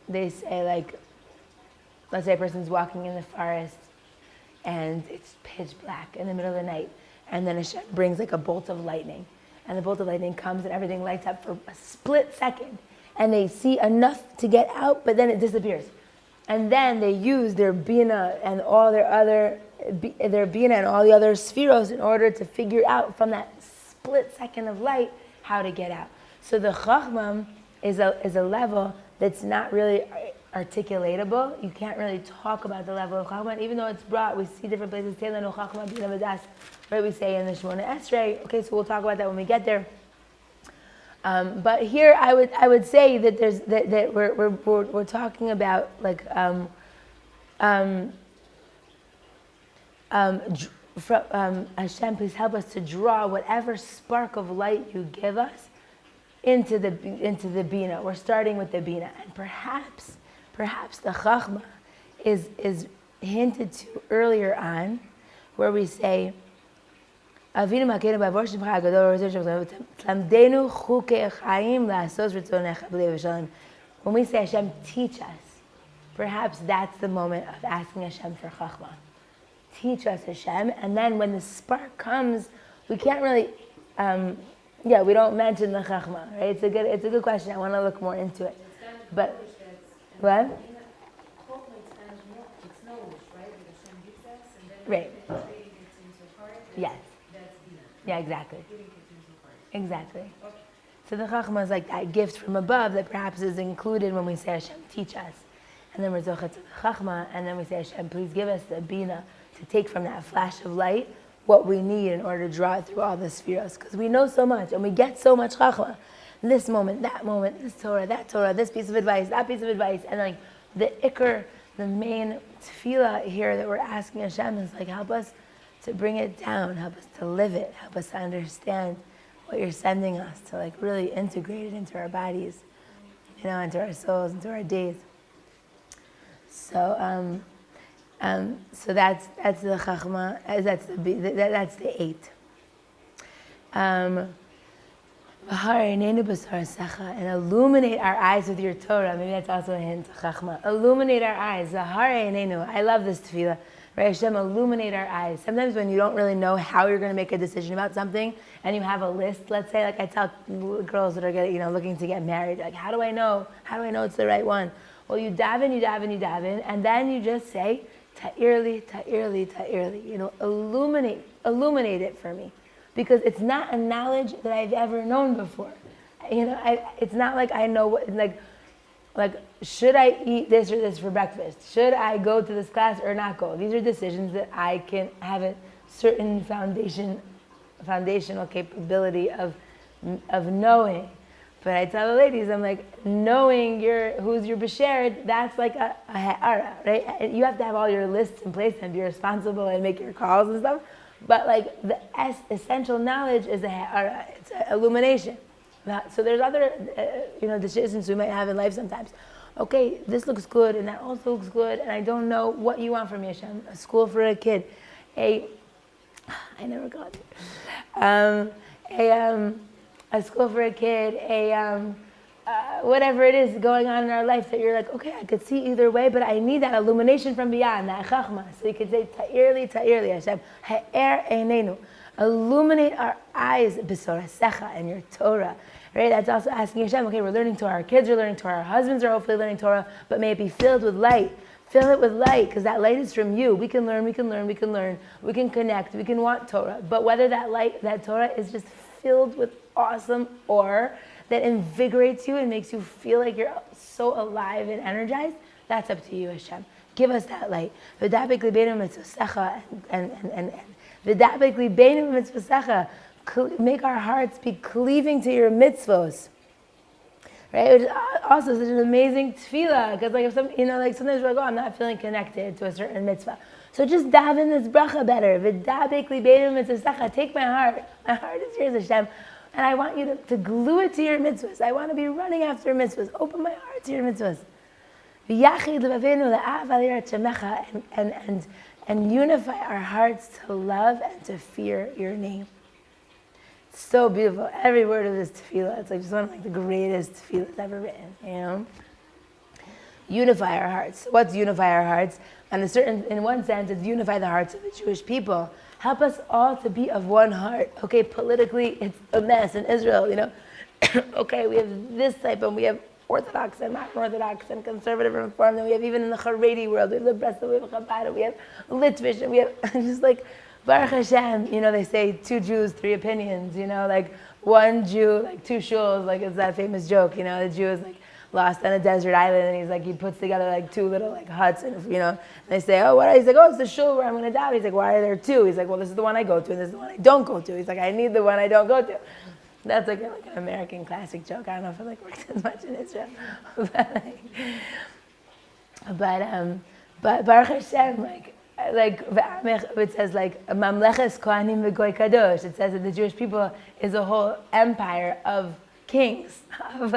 S1: they say, like, let's say a person's walking in the forest and it's pitch black in the middle of the night, and then Hashem brings like a bolt of lightning, and the bolt of lightning comes and everything lights up for a split second, and they see enough to get out, but then it disappears. And then they use their Bina and all the other spheros in order to figure out from that split second of light how to get out. So the Chachma is a level that's not really articulatable. You can't really talk about the level of Chachma. Even though it's brought, we see different places, Teilanu Chachma Bina V'das, right? We say in the Shemona Esrei. Okay, so we'll talk about that when we get there. But here, I would say that that we're talking about like Hashem, please help us to draw whatever spark of light you give us into the Bina. We're starting with the Bina, and perhaps the Chachma is hinted to earlier on, where we say, when we say Hashem, teach us, perhaps that's the moment of asking Hashem for chachma. Teach us, Hashem, and then when the spark comes, we can't really, we don't mention the chachma, right? It's a good question. I want to look more into it. But what? Right. Yes. Yeah, exactly. Exactly. So the chachma is like that gift from above that perhaps is included when we say Hashem, teach us. And then we're zochet to the chachma, and then we say Hashem, please give us the bina to take from that flash of light what we need in order to draw it through all the spheros. Because we know so much, and we get so much chachma. This moment, this Torah, that Torah, this piece of advice, that piece of advice. And like the ikr, the main tefillah here that we're asking Hashem is like, help us to bring it down, help us to live it, help us to understand what you're sending us, to like really integrate it into our bodies, into our souls, into our days. So, so that's the chachma, that's the 8. And illuminate our eyes with your Torah. Maybe that's also a hint to chachma. Illuminate our eyes. I love this tefillah. Right, Hashem, illuminate our eyes. Sometimes when you don't really know how you're going to make a decision about something, and you have a list, let's say, like I tell girls that are looking to get married, like, how do I know it's the right one? Well, you daven, and then you just say, ta'irli, illuminate it for me. Because it's not a knowledge that I've ever known before. It's not like I know what, like, should I eat this or this for breakfast? Should I go to this class or not go? These are decisions that I can have a certain foundational capability of knowing. But I tell the ladies, I'm like, knowing who's your b'shered, that's like a ha'ara, right? You have to have all your lists in place and be responsible and make your calls and stuff. But like the essential knowledge is a ha'ara, it's an illumination. So there's other, decisions we might have in life sometimes. Okay, this looks good, and that also looks good, and I don't know what you want from me, Hashem. A school for a kid, I never got it. A school for a kid, whatever it is going on in our life that you're like, okay, I could see either way, but I need that illumination from beyond, that chachma. So you could say, ta'irli, Hashem, ha'er einenu. Illuminate our eyes, b'sorasecha, and your Torah. Right? That's also asking Hashem, okay, we're learning Torah, our kids are learning Torah, our husbands are hopefully learning Torah, but may it be filled with light. Fill it with light, because that light is from you. We can learn, we can connect, we can want Torah. But whether that light, that Torah is just filled with awesome ore that invigorates you and makes you feel like you're so alive and energized, that's up to you, Hashem. Give us that light. Make our hearts be cleaving to your mitzvos. Right? Which is also such an amazing tefillah. Because sometimes we're like, I'm not feeling connected to a certain mitzvah. So just daven this bracha better. Take my heart. My heart is yours, Hashem. And I want you to glue it to your mitzvahs. I want to be running after mitzvahs. Open my heart to your mitzvahs. And unify our hearts to love and to fear your name. It's so beautiful. Every word of this tefillah, it's like just one of the greatest tefillahs ever written, Unify our hearts. What's unify our hearts? In one sense, it's unify the hearts of the Jewish people. Help us all to be of one heart. Okay, politically, it's a mess in Israel, Okay, we have this type, and we have Orthodox and not Orthodox and conservative and reform. Then we have even in the Haredi world, we have the Breslov, we have Chabad, we have Litvish, and we have just like Baruch Hashem. They say 2 Jews, 3 opinions. Like 1 Jew, like 2 shuls. Like it's that famous joke. The Jew is like lost on a desert island, and he puts together like 2 little like huts, and and they say, oh, what? He's like, oh, it's the shul where I'm going to die. He's like, why are there 2? He's like, well, this is the one I go to, and this is the one I don't go to. He's like, I need the one I don't go to. That's like an American classic joke. I don't know if it works as much in Israel, but Baruch Hashem, it says Mamleches Kohanim v'Goy Kadosh. It says that the Jewish people is a whole empire of kings, of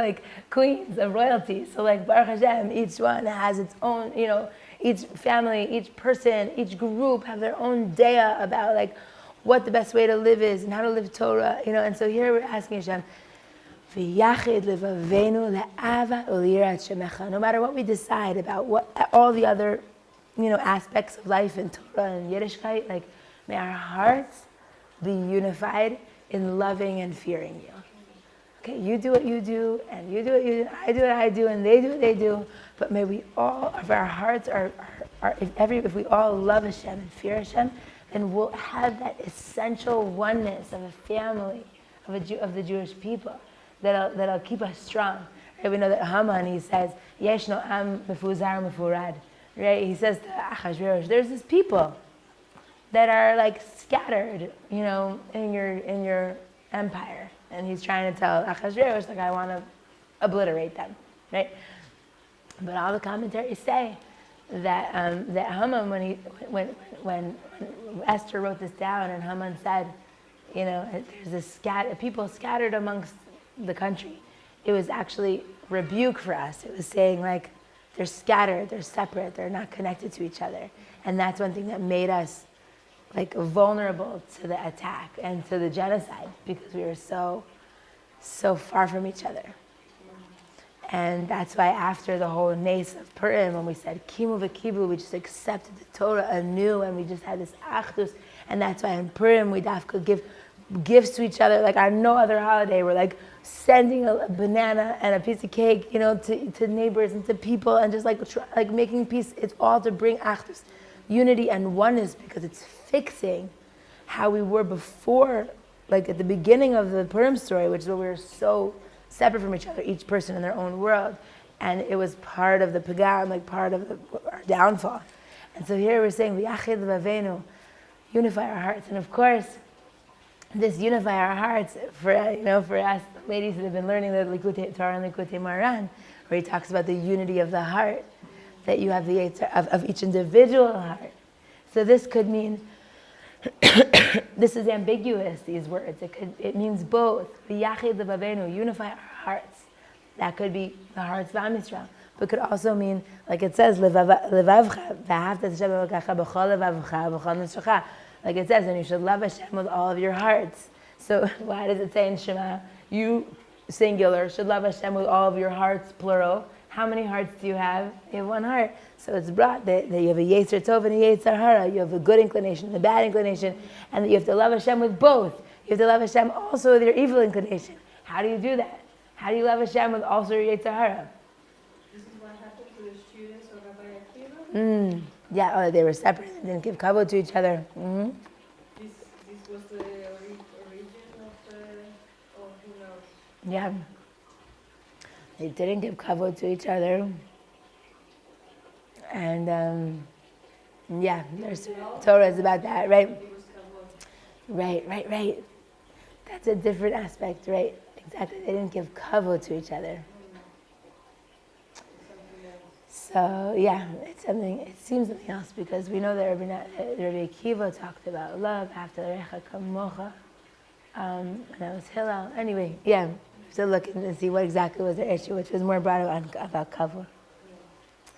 S1: queens, of royalty. So Baruch Hashem, each one has its own, each family, each person, each group have their own daya about what the best way to live is and how to live Torah, And so here we're asking Hashem, V'yachid levavenu le'ava u'lirat shemecha. No matter what we decide about what all the other, aspects of life in Torah and Yiddishkeit, like, may our hearts be unified in loving and fearing you. Okay, you do what you do, and you do what you do, I do what I do, and they do what they do. But may we all, if our hearts are if we all love Hashem and fear Hashem, then we'll have that essential oneness of a family, of the Jewish people, that'll keep us strong. Right? We know that Haman, he says, Yeshno am mefuzar mefurad. Right? He says to Achashverosh, there's this people that are like scattered, in your empire. And he's trying to tell Achashverosh, like, I want to obliterate them, right? But all the commentaries say that Haman, when Esther wrote this down, and Haman said, there's this people scattered amongst the country, it was actually rebuke for us. It was saying, like, they're scattered, they're separate, they're not connected to each other. And that's one thing that made us like vulnerable to the attack and to the genocide, because we were so far from each other. And that's why after the whole nace of Purim, when we said Kimu v'Kibu, we just accepted the Torah anew, and we just had this achdus. And that's why in Purim we dafka give gifts to each other like on no other holiday. We're like sending a banana and a piece of cake, to neighbors and to people, and just like making peace. It's all to bring achdus, unity and oneness, because it's fixing how we were before, like at the beginning of the Purim story, which is where we were so separate from each other, each person in their own world. And it was part of the pagam, like part of our downfall. And so here we're saying, V'yachid levavenu, unify our hearts. And of course, this unify our hearts, for us ladies that have been learning the Likutei Torah and Likutei Maran, where he talks about the unity of the heart, that you have the of each individual heart. So this could mean, this is ambiguous, these words. It means both. V'yachid levavenu, unify our hearts. That could be the hearts of Am Yisrael. But it could also mean, like it says, levavcha, v'ahavta Hashem Elokecha b'chol levavcha, b'chol nefshecha. Like it says, and you should love Hashem with all of your hearts. So why does it say in Shema, you, singular, should love Hashem with all of your hearts, plural? How many hearts do you have? You have one heart. So it's brought that you have a Yetzer Tov and a Yetzer Hara. You have a good inclination and a bad inclination. And that you have to love Hashem with both. You have to love Hashem also with your evil inclination. How do you do that? How do you love Hashem with also your Yetzer Hara?
S2: This is what happened to the students of Rabbi Akiva?
S1: Yeah, they were separate. They didn't give kavod to each other. Mm-hmm.
S2: This was the origin of who knows?
S1: Yeah. They didn't give kavod to each other. And there's Torah is about that, right? Right. That's a different aspect, right? Exactly. They didn't give kavod to each other. So it seems something else, because we know that Rabbi Akiva talked about love after Recha Kamocha, and that was Hillel. Anyway, still looking to see what exactly was their issue, which was more brought about kavod.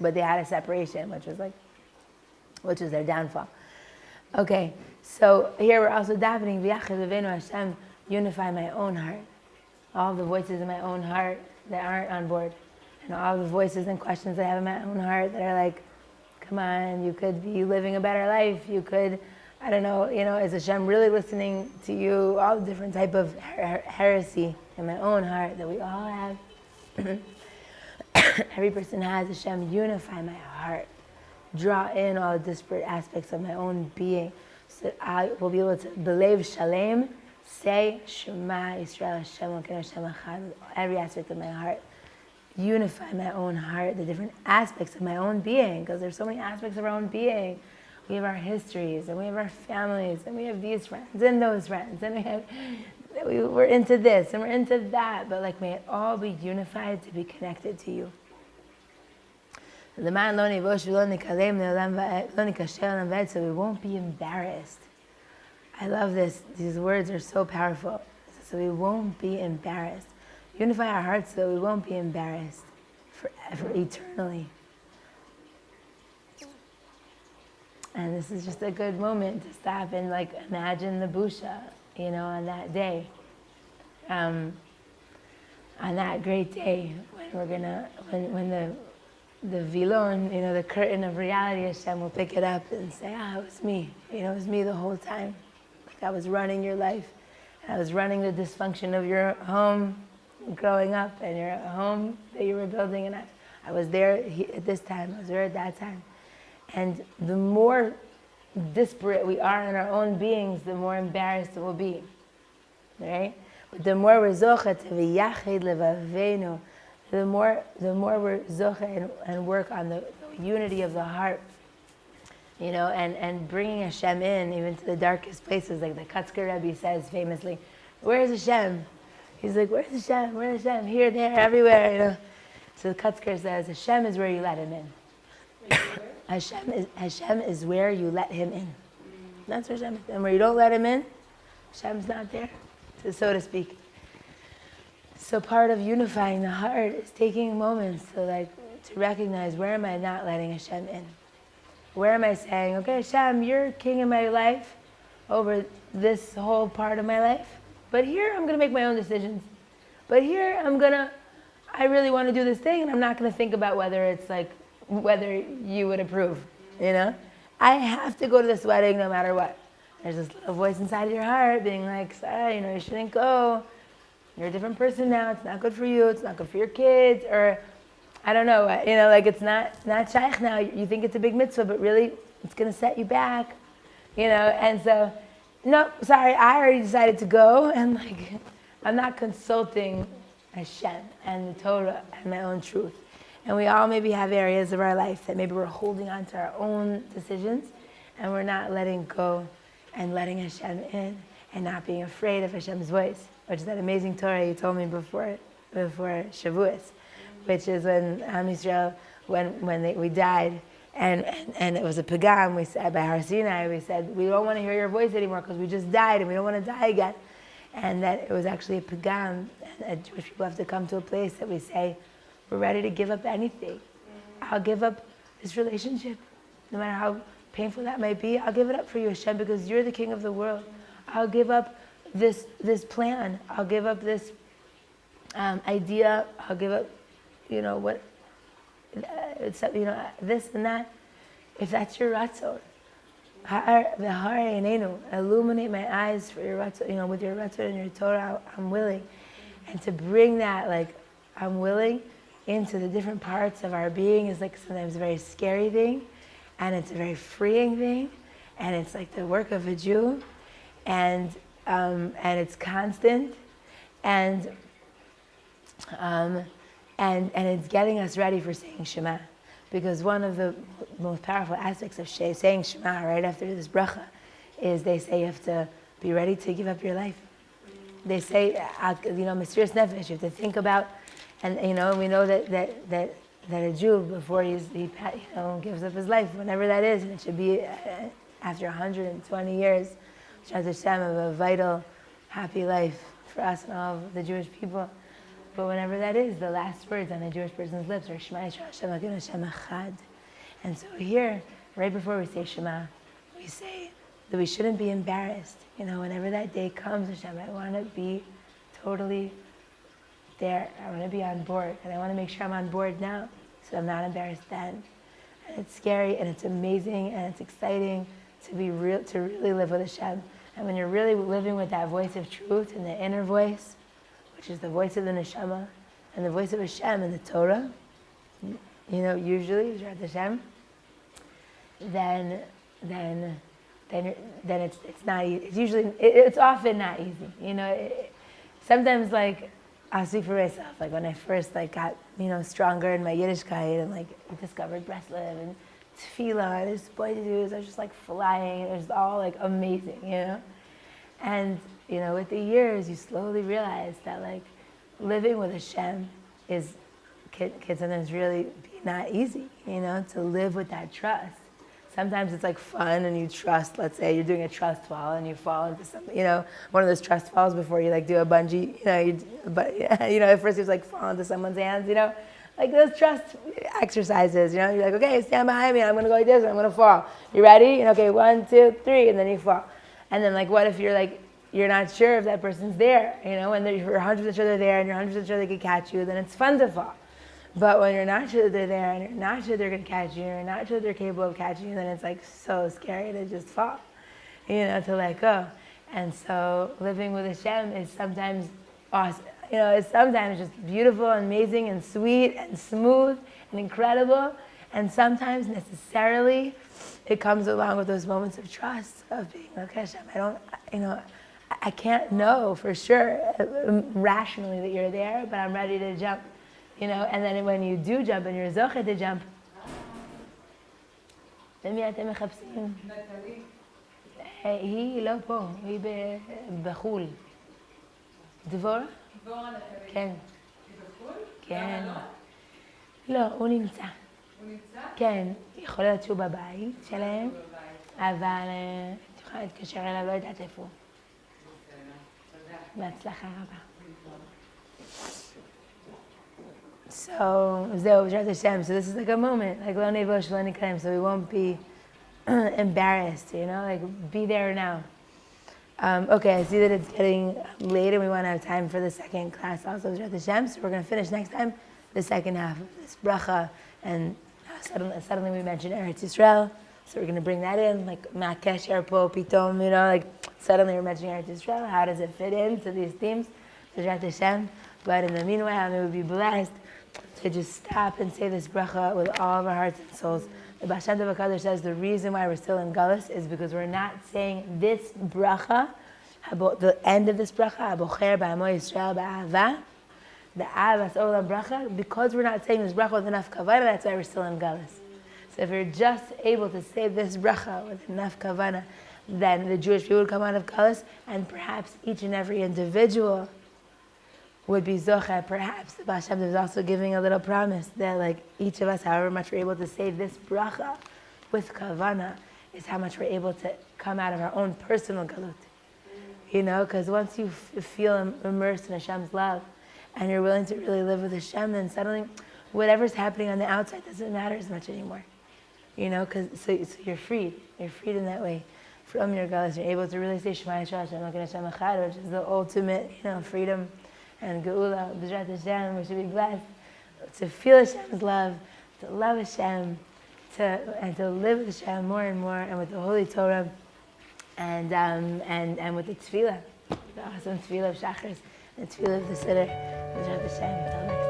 S1: But they had a separation, which was their downfall. Okay, so here we're also davening, V'yachid levavenu Hashem, unify my own heart. All the voices in my own heart that aren't on board. And all the voices and questions I have in my own heart that are like, come on, you could be living a better life. You could, I don't know, is Hashem really listening to you? All the different type of heresy in my own heart that we all have. Every person has. Hashem, unify my heart. Draw in all the disparate aspects of my own being, so that I will be able to, belev shalem, say Shema Yisrael Hashem Elokeinu Hashem Echad, with every aspect of my heart. Unify my own heart, the different aspects of my own being, because there's so many aspects of our own being. We have our histories, and we have our families, and we have these friends and those friends, and we're into this and we're into that, but like may it all be unified to be connected to you. So we won't be embarrassed. I love this. These words are so powerful. So we won't be embarrassed. Unify our hearts so we won't be embarrassed forever, eternally. And this is just a good moment to stop and imagine the busha, on that day. on that great day when the vilon, the curtain of reality, Hashem will pick it up and say, it was me. It was me the whole time. Like I was running your life. I was running the dysfunction of your home growing up and your home that you were building. And I was there at this time. I was there at that time. And the more disparate we are in our own beings, the more embarrassed we'll be. Right? But the more we're zocha to v'yachid levavenu, the more we're zocha and work on the unity of the heart, and bringing Hashem in even to the darkest places, like the Kutzker Rebbe says famously, "Where's Hashem?" He's like, "Where's Hashem? Where's Hashem? Here, there, everywhere." So the Kutzker says, "Hashem is where you let him in. Hashem is where you let him in. That's where Hashem is. And where you don't let him in, Hashem's not there, so to speak." So part of unifying the heart is taking moments to recognize, where am I not letting Hashem in? Where am I saying, okay, Hashem, you're king in my life over this whole part of my life, but here I'm going to make my own decisions. But here I really want to do this thing, and I'm not going to think about whether you would approve, I have to go to this wedding no matter what. There's this little voice inside of your heart being like, Sara, you shouldn't go. You're a different person now. It's not good for you. It's not good for your kids. Or, I don't know, it's not shaykh now. You think it's a big mitzvah, but really it's going to set you back, And so, no, sorry, I already decided to go. And I'm not consulting Hashem and the Torah and my own truth. And we all maybe have areas of our life that maybe we're holding on to our own decisions and we're not letting go and letting Hashem in and not being afraid of Hashem's voice, which is that amazing Torah you told me before Shavuos, which is when Am Yisrael, we died, and it was a pagam, we said, by Har Sinai, we said, we don't want to hear your voice anymore because we just died and we don't want to die again. And that it was actually a pagam, and Jewish people have to come to a place that we say, we're ready to give up anything. I'll give up this relationship, no matter how painful that might be. I'll give it up for you, Hashem, because you're the king of the world. I'll give up this plan. I'll give up this idea. I'll give up, this and that. If that's your ratzon, illuminate my eyes for your ratzon, with your ratzon and your Torah. I'm willing, and to bring that, I'm willing, into the different parts of our being is sometimes a very scary thing, and it's a very freeing thing, and it's the work of a Jew, and it's constant, and it's getting us ready for saying Shema, because one of the most powerful aspects of saying Shema right after this bracha is they say you have to be ready to give up your life. They say, Mesiras Nefesh, you have to think about. And we know that a Jew, before he gives up his life, whenever that is, and it should be after 120 years, Shaz Hashem, of a vital, happy life for us and all of the Jewish people. But whenever that is, the last words on a Jewish person's lips are Shema Yisrael Hashem Elokeinu Hashem Echad. And so here, right before we say Shema, we say that we shouldn't be embarrassed. Whenever that day comes, Hashem, I want to be totally there. I want to be on board, and I want to make sure I'm on board now, so I'm not embarrassed then. And it's scary, and it's amazing, and it's exciting to really live with Hashem. And when you're really living with that voice of truth and the inner voice, which is the voice of the neshama, and the voice of Hashem and the Torah, usually Hashem, then it's not easy. It's often not easy. Sometimes I'll speak for myself. When I first got stronger in my Yiddishkeit and discovered Breslov and Tefila and his boy dudes, I was just flying. It was all amazing, And with the years, you slowly realize that living with Hashem can sometimes really be not easy. To live with that trust. Sometimes it's fun and you trust. Let's say you're doing a trust fall and you fall into something, one of those trust falls before you do a bungee, at first you just fall into someone's hands, those trust exercises, you're okay, stand behind me, I'm going to go like this and I'm going to fall. You ready? And okay, 1, 2, 3, and then you fall. And then what if you're you're not sure if that person's there. When you're 100% sure they're there and you're 100% sure they could catch you, then it's fun to fall. But when you're not sure that they're there and you're not sure they're going to catch you, and you're not sure they're capable of catching you, then it's like so scary to just fall, to let go. And so living with Hashem is sometimes awesome. It's sometimes just beautiful and amazing and sweet and smooth and incredible. And sometimes necessarily it comes along with those moments of trust of being like, Hashem, I can't know for sure rationally that you're there, but I'm ready to jump. And then when you do jump and you're zoche to jump, למי אתם מחפשים? היא לא פה, היא בחול. דבורה?
S2: דבורה נטלי.
S1: כן.
S2: היא בחול?
S1: כן.
S2: למה
S1: לא, הוא נמצא.
S2: הוא נמצא?
S1: כן, יכול להיות שהוא בבית שלהם, אבל את יכולה להתקשר אליו, לא יודעת איפה הוא. בהצלחה רבה. So, זהו, B'ezrat Hashem. So this is like a moment, like lo nevosh, lo nikrem, so we won't be embarrassed, like be there now. Okay, I see that it's getting late and we want to have time for the second class also, B'ezrat Hashem. So we're going to finish next time the second half of this bracha, and suddenly we mentioned Eretz Yisrael, so we're going to bring that in, like Ma'kesh Erpo Pitom, like suddenly we're mentioning Eretz Yisrael. How does it fit into these themes? B'ezrat Hashem. But in the meanwhile, we would be blessed to just stop and say this bracha with all of our hearts and souls. The Baal Shem Tov HaKadosh says the reason why we're still in Galus is because we're not saying this bracha, the end of this bracha, Abocher Ba'amo Yisrael Ba'ava, the Avas Olam bracha, because we're not saying this bracha with enough kavanah, that's why we're still in Galus. So if you're just able to say this bracha with enough kavanah, then the Jewish people would come out of Galus, and perhaps each and every individual would be zocha. Perhaps the Baal Shem Tov is also giving a little promise that like each of us, however much we're able to say this bracha with kavana, is how much we're able to come out of our own personal galut. Because once you feel immersed in Hashem's love and you're willing to really live with Hashem, then suddenly whatever's happening on the outside doesn't matter as much anymore. Because so you're freed. You're freed in that way from your galus. You're able to really say Shema Yisrael Hashem Elokeinu Hashem Echad, which is the ultimate, freedom and Geula, B'ezrat Hashem. We should be blessed to feel Hashem's love, to love Hashem, and to live with Hashem more and more, and with the Holy Torah, and with the Tefila, the awesome Tefila of Shachris, and the Tefila of the Siddur, B'ezrat Hashem.